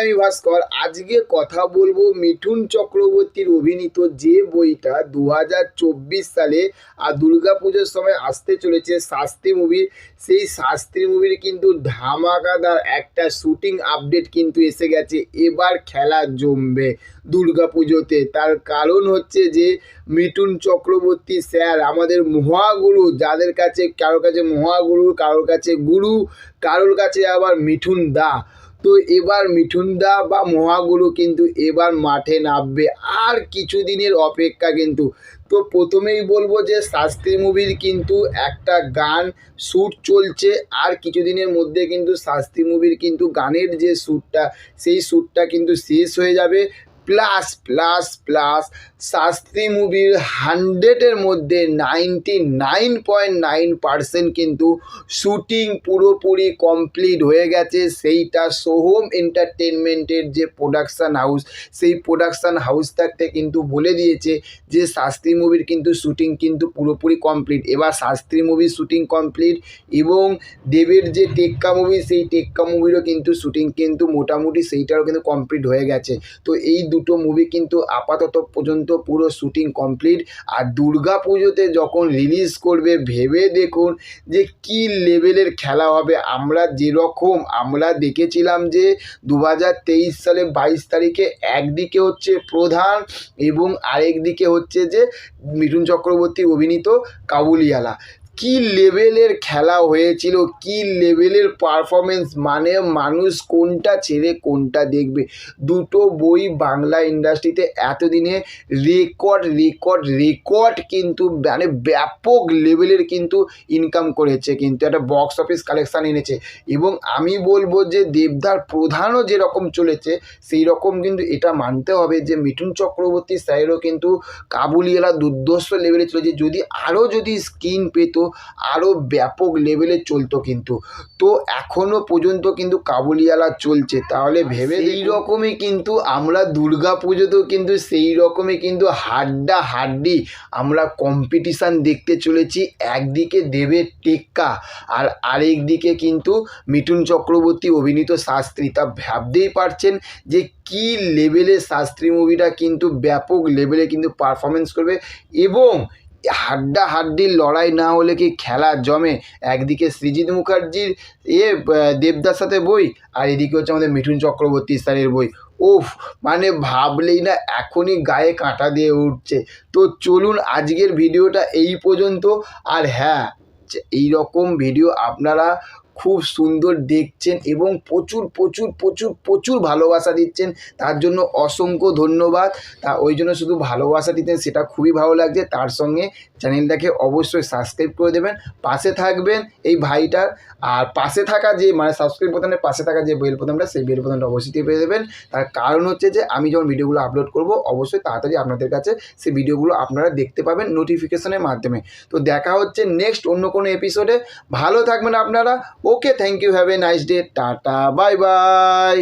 আমি ভাস্কর। আজকে কথা বলবো মিঠুন চক্রবর্তীর অভিনীত যে বইটা 2024 সালে আর দুর্গাপুজোর সময় আসতে চলেছে শাস্ত্রী মুভির, সেই শাস্ত্রী মুভির কিন্তু ধামাকাদার একটা শুটিং আপডেট কিন্তু এসে গেছে। এবার খেলা জমবে দুর্গাপুজোতে। তার কারণ হচ্ছে যে মিঠুন চক্রবর্তী স্যার আমাদের মহাগুরু, যাদের কাছে কারোর কাছে মহাগুরু, কারোর কাছে গুরু, কারোর কাছে আবার মিঠুন দা। তো এবার মিঠুন দা বা মহাগুরু কিন্তু এবার মাঠে নামবে, আর কিছুদিনের অপেক্ষা কিন্তু। তো প্রথমেই বলবো যে শাস্ত্রী মুভির কিন্তু একটা গান শ্যুট চলছে, আর কিছুদিনের মধ্যে কিন্তু শাস্ত্রী মুভির কিন্তু গানের যে শ্যুটটা, সেই শ্যুটটা কিন্তু শেষ হয়ে যাবে। প্লাস প্লাস প্লাস শাস্ত্রী মুভির 100-এর মধ্যে 99.9% কিন্তু শ্যুটিং পুরোপুরি কমপ্লিট হয়ে গেছে। সেইটা সোহম এন্টারটেনমেন্টের যে প্রোডাকশান হাউস, সেই প্রোডাকশান হাউসটাকে কিন্তু বলে দিয়েছে যে শাস্ত্রী মুভির কিন্তু শ্যুটিং কিন্তু পুরোপুরি কমপ্লিট। এবার শাস্ত্রী মুভির শ্যুটিং কমপ্লিট এবং দেবের যে টেক্কা মুভি, সেই টেক্কা মুভিরও কিন্তু শ্যুটিং কিন্তু মোটামুটি সেইটারও কিন্তু কমপ্লিট হয়ে গেছে। তো এই দুটো মুভি কিন্তু আপাতত পর্যন্ত পুরো শ্যুটিং কমপ্লিট। আর দুর্গা পুজোতে যখন রিলিজ করবে ভেবে দেখুন যে কী লেভেলের খেলা হবে। আমরা দেখেছিলাম যে 2023 সালে 22 তারিখে একদিকে হচ্ছে প্রধান এবং আরেকদিকে হচ্ছে যে মিঠুন চক্রবর্তী অভিনীত কাবুলিওয়ালা। কী লেভেলের খেলা হয়েছিল, কী লেভেলের পারফরমেন্স, মানে মানুষ কোনটা ছেড়ে কোনটা দেখবে। দুটো বই বাংলা ইন্ডাস্ট্রিতে এতদিনে রেকর্ড কিন্তু মানে ব্যাপক লেভেলের কিন্তু ইনকাম করেছে, কিন্তু একটা বক্স অফিস কালেকশান এনেছে। এবং আমি বলবো যে দেবদার প্রধানও যেরকম চলেছে, সেই রকম কিন্তু এটা মানতে হবে যে মিঠুন চক্রবর্তী স্যারেরও কিন্তু কাবুলিওয়ালা দুর্ধর্ষ লেভেলে চলেছে। যদি স্ক্রিন পেত আরও ব্যাপক লেভেলে চলতো কিন্তু। তো এখনও পর্যন্ত কিন্তু কাবুলিওয়ালা চলছে, তাহলে ভেবে এই রকমই কিন্তু আমরা দুর্গা পুজোতেও কিন্তু সেই রকমই কিন্তু হাড্ডাহাড্ডি আমরা কম্পিটিশান দেখতে চলেছি। একদিকে দেবের টেক্কা আর আরেক দিকে কিন্তু মিঠুন চক্রবর্তী অভিনীত শাস্ত্রী। তা ভাবতেই পারছেন যে কী লেভেলে শাস্ত্রী মুভিটা কিন্তু ব্যাপক লেভেলে কিন্তু পারফরমেন্স করবে। এবং হাড্ডাহাড্ডির লড়াই না হলে কি খেলা জমে? একদিকে সৃজিত মুখার্জির দেবদার সাথে বই, আর এদিকে হচ্ছে আমাদের মিঠুন চক্রবর্তী স্যারের বই। ওফ, মানে ভাবলেই না এখনই গায়ে কাঁটা দিয়ে উঠছে। তো চলুন আজকের ভিডিওটা এই পর্যন্ত। আর হ্যাঁ, এই রকম ভিডিও আপনারা খুব সুন্দর দেখছেন এবং প্রচুর প্রচুর প্রচুর প্রচুর ভালোবাসা দিচ্ছেন, তার জন্য অসংখ্য ধন্যবাদ। তা ওই জন্য শুধু ভালোবাসা দিতেন, সেটা খুবই ভালো লাগছে। তার সঙ্গে চ্যানেলটাকে অবশ্যই সাবস্ক্রাইব করে দেবেন, পাশে থাকবেন এই ভাইটার। আর পাশে থাকা যে মানে সাবস্ক্রাইব বোতামের পাশে থাকা যে বেল বোতামটা, সেই বেল বোতামটা অবশ্যই টিপে দেবেন। তার কারণ হচ্ছে যে আমি যখন ভিডিওগুলো আপলোড করব অবশ্যই তাড়াতাড়ি আপনাদের কাছে সেই ভিডিওগুলো আপনারা দেখতে পাবেন নোটিফিকেশনের মাধ্যমে। তো দেখা হচ্ছে নেক্সট অন্য কোনো এপিসোডে। ভালো থাকবেন আপনারা। Okay, thank you, have a nice day, tata, bye by.